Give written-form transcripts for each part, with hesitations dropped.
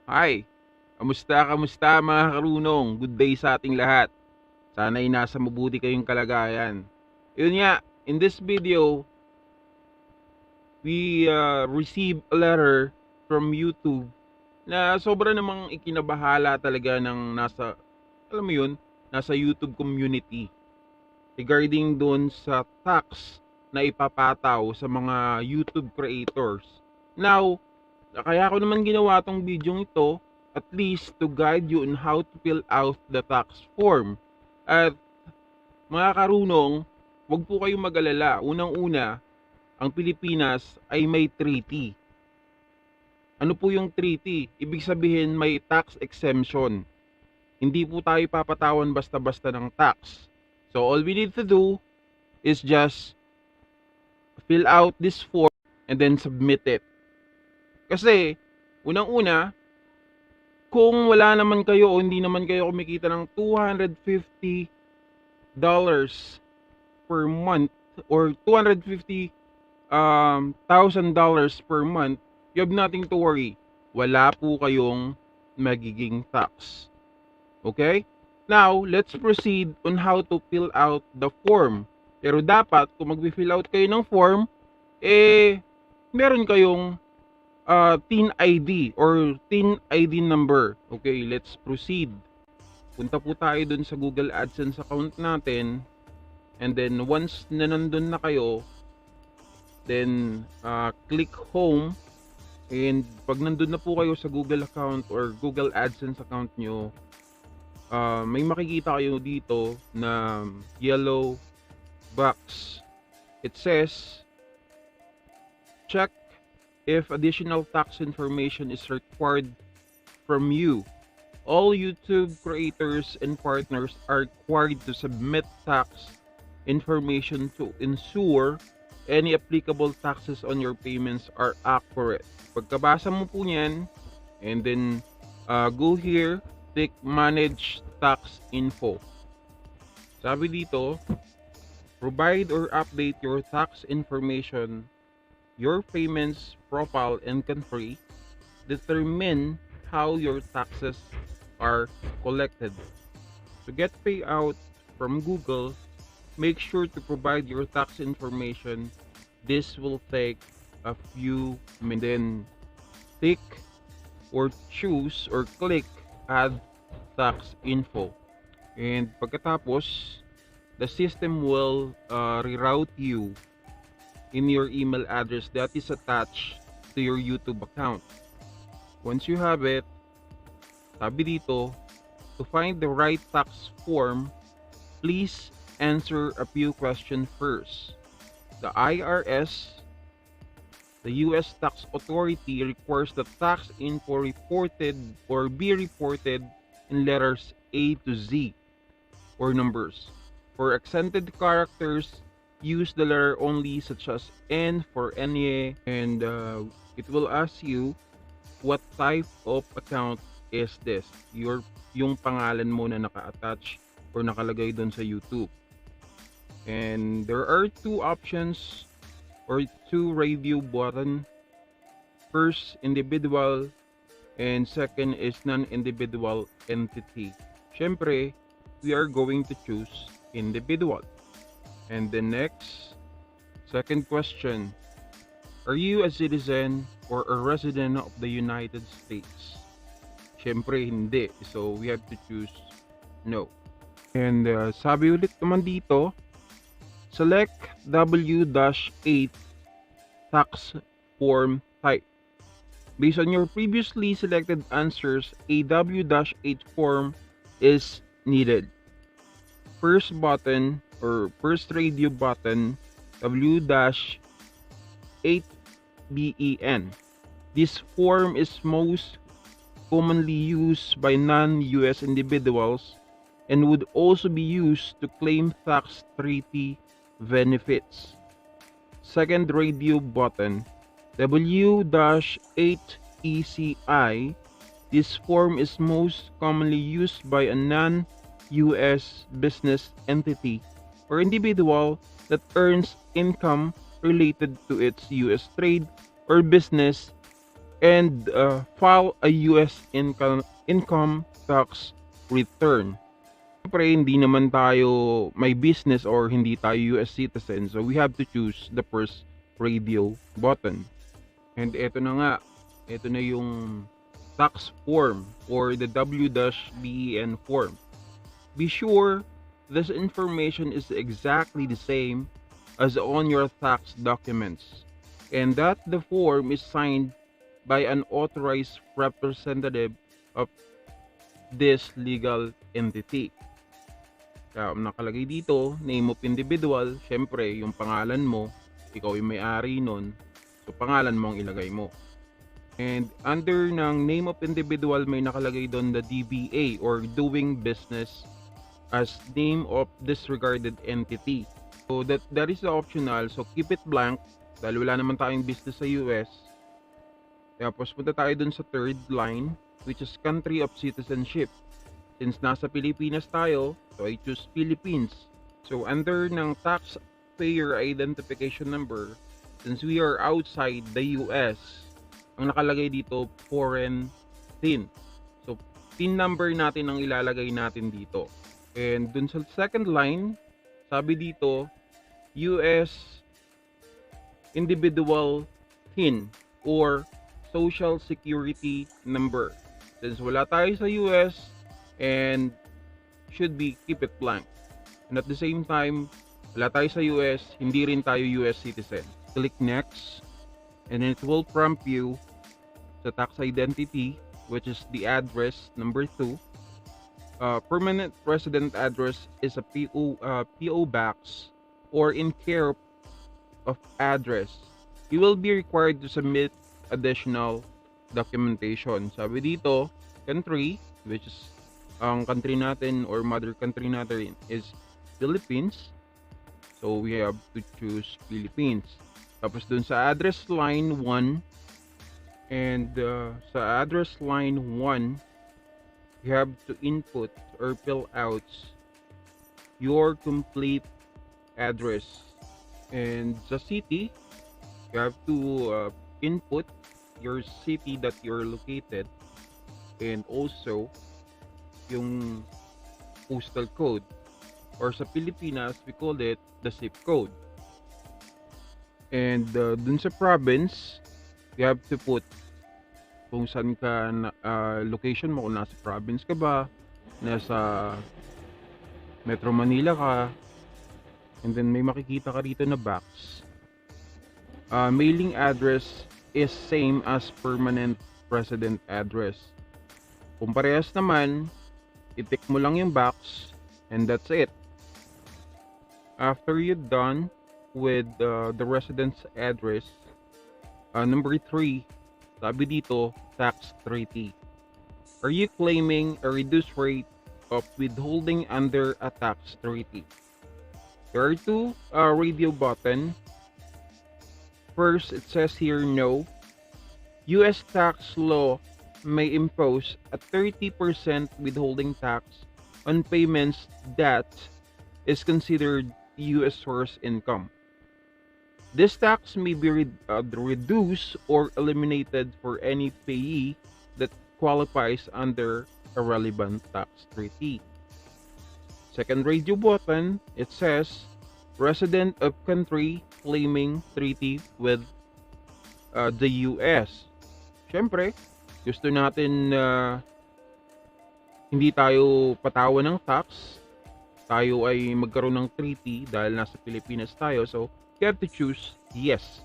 Hi! Kamusta mga karunong? Good day sa ating lahat. Sana'y nasa mabuti kayong kalagayan. Yun nga, in this video, we received a letter from YouTube na sobra namang ikinabahala talaga ng alam mo yun, nasa YouTube community regarding doon sa tax na ipapataw sa mga YouTube creators. Now, kaya ko naman ginawa tong video ito at least to guide you on how to fill out the tax form. At mga karunong, wag po kayong mag-alala. Unang-una, ang Pilipinas ay may treaty. Ano po yung treaty? Ibig sabihin may tax exemption. Hindi po tayo papatawan basta-basta ng tax. So all we need to do is just fill out this form and then submit it. Kasi, unang-una, kung wala naman kayo o hindi naman kayo kumikita ng $250 per month or $250,000 per month, you have nothing to worry. Wala po kayong magiging tax. Okay? Now, let's proceed on how to fill out the form. Pero dapat, kung mag-fill out kayo ng form, meron kayong TIN ID or TIN ID number. Okay, let's proceed. Punta po tayo dun sa Google AdSense account natin. And then once na nandun na kayo, then click home. And pag nandun na po kayo sa Google account or Google AdSense account nyo, may makikita kayo dito na yellow box. It says, check if additional tax information is required from you. All YouTube creators and partners are required to submit tax information to ensure any applicable taxes on your payments are accurate. Pagkabasa mo po niyan, and then go here, click Manage Tax Info. Sabi dito, provide or update your tax information, your payments profile and country, determine how your taxes are collected. To get payout from Google, make sure to provide your tax information. This will take a few minutes. Then tick or choose or click add tax info. And pagkatapos, the system will reroute you in your email address that is attached to your YouTube account. Once you have it, sabi dito, to find the right tax form, please answer a few questions first. The IRS, the US Tax Authority, requires the tax info reported or be reported in letters A to Z or numbers. For accented characters, use the letter only, such as N for NA, and it will ask you what type of account is this, yung pangalan mo na naka-attach or nakalagay doon sa YouTube. And there are two options or two review button. First, individual, and second is non-individual entity. Syempre, we are going to choose individual. And the next, second question, are you a citizen or a resident of the United States? Syempre, hindi. So, we have to choose no. And sabi ulit naman dito, select W-8 tax form type. Based on your previously selected answers, a W-8 form is needed. First button or first radio button, W-8BEN. This form is most commonly used by non-US individuals and would also be used to claim tax treaty benefits. Second radio button, W-8ECI. This form is most commonly used by a non-US business entity or individual that earns income related to its US trade or business and file a US income tax return. Siyempre, hindi naman tayo may business or hindi tayo US citizen, so we have to choose the first radio button. And eto na nga, eto na yung tax form or the W-BEN form. Be sure this information is exactly the same as on your tax documents, and that the form is signed by an authorized representative of this legal entity. Kaya nakalagay dito, name of individual, syempre yung pangalan mo, ikaw yung may-ari nun, so pangalan mo ang ilagay mo. And under ng name of individual, may nakalagay doon the DBA or doing business as name of disregarded entity. So that is optional, so keep it blank dahil wala naman tayong business sa US. Tapos punta tayo dun sa third line, which is country of citizenship. Since nasa Pilipinas tayo, so I choose Philippines. So under ng taxpayer identification number, since we are outside the US, ang nakalagay dito foreign TIN. So TIN number natin ang ilalagay natin dito. And dun sa second line, sabi dito US individual TIN or social security number. Since wala tayo sa US and should be keep it blank. And at the same time, wala tayo sa US, hindi rin tayo US citizen. Click next and it will prompt you sa tax identity, which is the address number 2. Permanent resident address is a PO box or in care of address. You will be required to submit additional documentation. Sabi dito, country, which is ang country natin or mother country natin is Philippines. So we have to choose Philippines. Tapos dun sa address line 1 and sa address line 1, you have to input or fill out your complete address. And sa city, you have to input your city that you're located and also yung postal code, or sa Pilipinas we call it the zip code. And dun sa province, you have to put kung saan ka location mo, kung nasa province ka ba, nasa Metro Manila ka, and then may makikita ka rito na box. Mailing address is same as permanent resident address. Kung parehas naman, i-tick mo lang yung box and that's it. After you're done with the residence address, number 3, sabi dito, tax treaty. Are you claiming a reduced rate of withholding under a tax treaty? There are 2 radio button. First, it says here no. US tax law may impose a 30% withholding tax on payments that is considered US source income. This tax may be reduced or eliminated for any payee that qualifies under a relevant tax treaty. Second radio button, it says resident of country claiming treaty with the US. Siyempre, gusto natin hindi tayo patawan ng tax. Tayo ay magkaroon ng treaty dahil nasa Pilipinas tayo. So, you have to choose yes.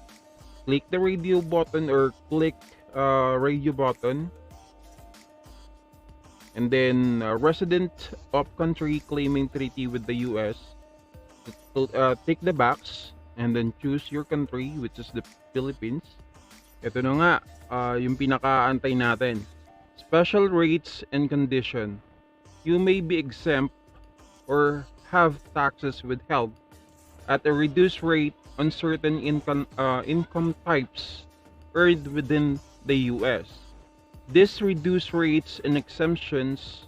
Click the radio button or click radio button. And then, resident of country claiming treaty with the US. Tick the box and then choose your country, which is the Philippines. Ito na nga, yung pinakaantay natin. Special rates and condition. You may be exempt or have taxes withheld at a reduced rate on certain income types earned within the US. These reduced rates and exemptions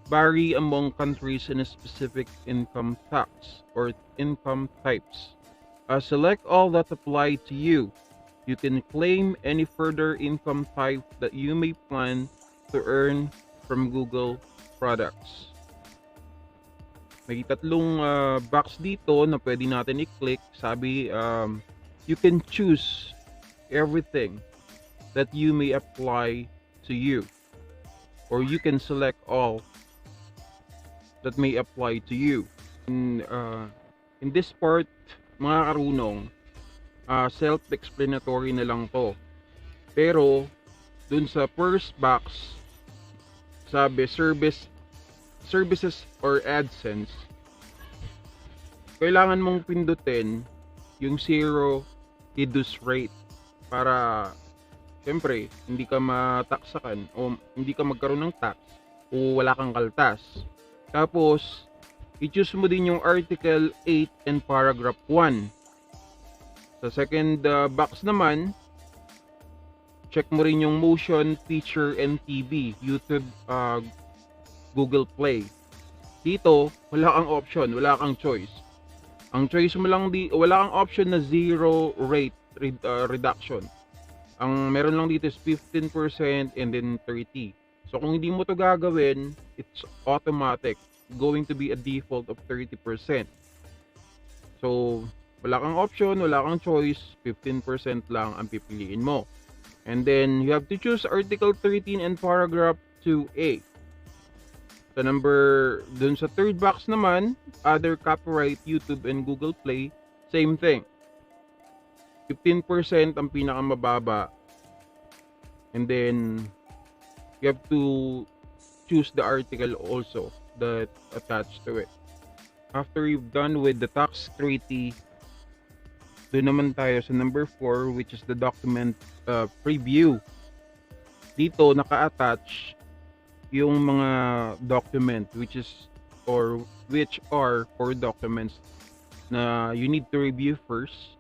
vary among countries in a specific income tax or income types. Select all that apply to you. You can claim any further income type that you may plan to earn from Google products. May tatlong box dito na pwede natin i-click. Sabi, you can choose everything that you may apply to you, or you can select all that may apply to you. In this part, mga karunong, self-explanatory na lang to. Pero dun sa first box, sabi services or adsense, kailangan mong pindutin yung zero reduce rate para syempre hindi ka mataksakan o hindi ka magkaroon ng tax o wala kang kaltas. Tapos i-choose mo din yung article 8 and paragraph 1. Sa second box naman, check mo rin yung motion, picture, and TV, YouTube, Google Play. Dito, wala kang option, wala kang choice. Ang choice mo lang wala kang option na zero rate reduction. Ang meron lang dito is 15% and then 30. So kung hindi mo to gagawin, it's automatic going to be a default of 30%. So wala kang option, wala kang choice, 15% lang ang pipiliin mo. And then you have to choose article 13 and paragraph 2A. Sa dun sa third box naman, other copyright, YouTube and Google Play, same thing. 15% ang pinakamababa. And then you have to choose the article also that attached to it. After you've done with the tax treaty, doon naman tayo sa number 4, which is the document preview. Dito naka-attach yung mga document which are 4 documents na you need to review first.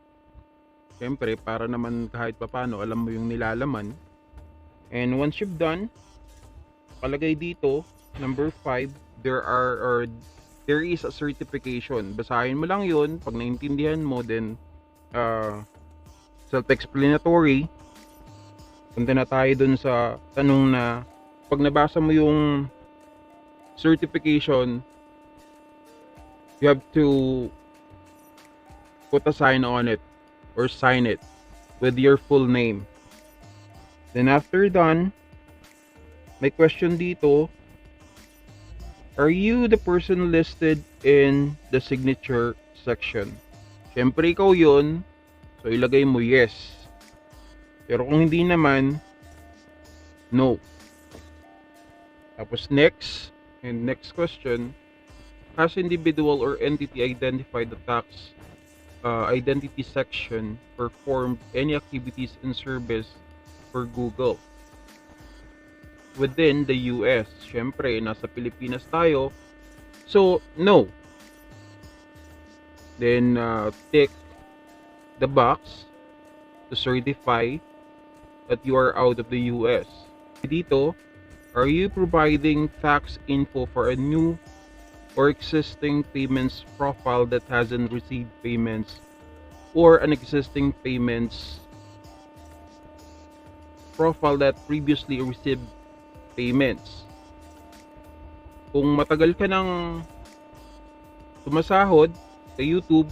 Siyempre, para naman kahit papano alam mo yung nilalaman. And once you've done, palagay dito, number 5, there is a certification. Basahin mo lang yun. Pag naintindihan mo, then self-explanatory. Punta na tayo dun sa tanong na pag nabasa mo yung certification, you have to put a sign on it or sign it with your full name. Then after done, may question dito, are you the person listed in the signature section? Siyempre ikaw yun, so ilagay mo yes. Pero kung hindi naman, no. Tapos next question, has individual or entity identified the tax identity section performed any activities and service for Google within the US? Syempre, nasa Pilipinas tayo. So, no. Then, tick the box to certify that you are out of the US. Dito, are you providing tax info for a new or existing payments profile that hasn't received payments, or an existing payments profile that previously received payments? Kung matagal ka nang sumasahod sa YouTube,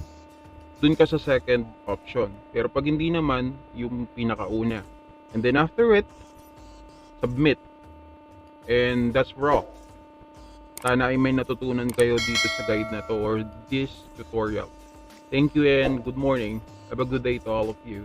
dun ka sa second option. Pero pag hindi naman, yung pinakauna. And then after it, submit. And that's raw. Sana ay may natutunan kayo dito sa guide na to or this tutorial. Thank you and good morning. Have a good day to all of you.